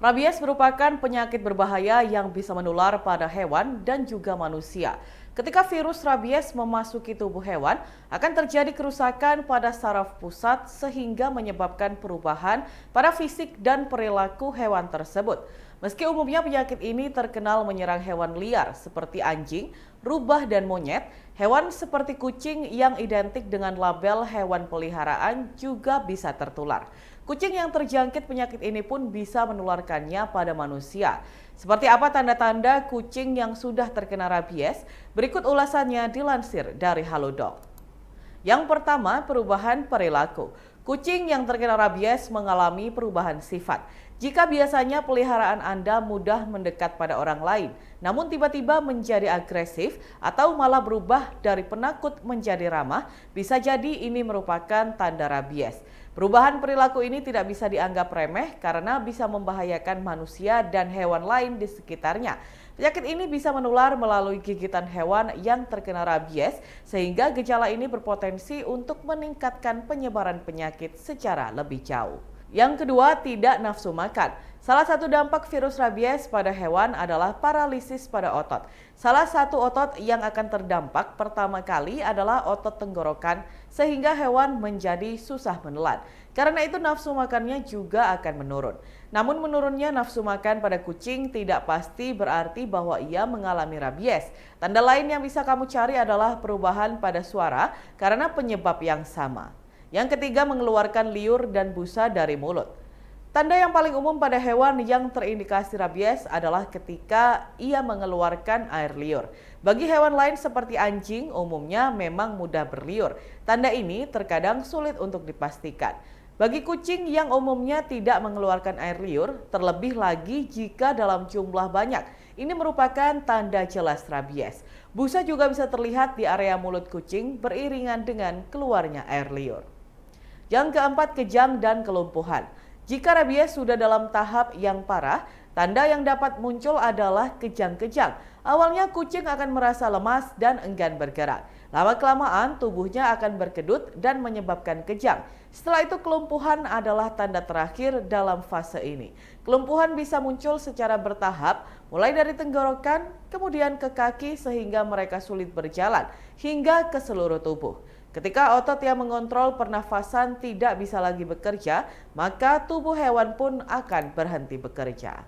Rabies merupakan penyakit berbahaya yang bisa menular pada hewan dan juga manusia. Ketika virus rabies memasuki tubuh hewan, akan terjadi kerusakan pada saraf pusat sehingga menyebabkan perubahan pada fisik dan perilaku hewan tersebut. Meski umumnya penyakit ini terkenal menyerang hewan liar seperti anjing, rubah, dan monyet, hewan seperti kucing yang identik dengan label hewan peliharaan juga bisa tertular. Kucing yang terjangkit penyakit ini pun bisa menularkannya pada manusia. Seperti apa tanda-tanda kucing yang sudah terkena rabies? Berikut ulasannya dilansir dari Halodoc. Yang pertama, perubahan perilaku. Kucing yang terkena rabies mengalami perubahan sifat. Jika biasanya peliharaan Anda mudah mendekat pada orang lain, namun tiba-tiba menjadi agresif atau malah berubah dari penakut menjadi ramah, bisa jadi ini merupakan tanda rabies. Perubahan perilaku ini tidak bisa dianggap remeh karena bisa membahayakan manusia dan hewan lain di sekitarnya. Penyakit ini bisa menular melalui gigitan hewan yang terkena rabies, sehingga gejala ini berpotensi untuk meningkatkan penyebaran penyakit secara lebih jauh. Yang kedua, tidak nafsu makan. Salah satu dampak virus rabies pada hewan adalah paralisis pada otot. Salah satu otot yang akan terdampak pertama kali adalah otot tenggorokan, sehingga hewan menjadi susah menelan. Karena itu nafsu makannya juga akan menurun. Namun menurunnya nafsu makan pada kucing tidak pasti berarti bahwa ia mengalami rabies. Tanda lain yang bisa kamu cari adalah perubahan pada suara karena penyebab yang sama. Yang ketiga, mengeluarkan liur dan busa dari mulut. Tanda yang paling umum pada hewan yang terindikasi rabies adalah ketika ia mengeluarkan air liur. Bagi hewan lain seperti anjing, umumnya memang mudah berliur. Tanda ini terkadang sulit untuk dipastikan. Bagi kucing yang umumnya tidak mengeluarkan air liur, terlebih lagi jika dalam jumlah banyak, ini merupakan tanda jelas rabies. Busa juga bisa terlihat di area mulut kucing beriringan dengan keluarnya air liur. Yang keempat, kejang dan kelumpuhan. Jika rabies sudah dalam tahap yang parah, tanda yang dapat muncul adalah kejang-kejang. Awalnya kucing akan merasa lemas dan enggan bergerak. Lama-kelamaan tubuhnya akan berkedut dan menyebabkan kejang. Setelah itu kelumpuhan adalah tanda terakhir dalam fase ini. Kelumpuhan bisa muncul secara bertahap, mulai dari tenggorokan, kemudian ke kaki sehingga mereka sulit berjalan, hingga ke seluruh tubuh. Ketika otot yang mengontrol pernafasan tidak bisa lagi bekerja, maka tubuh hewan pun akan berhenti bekerja.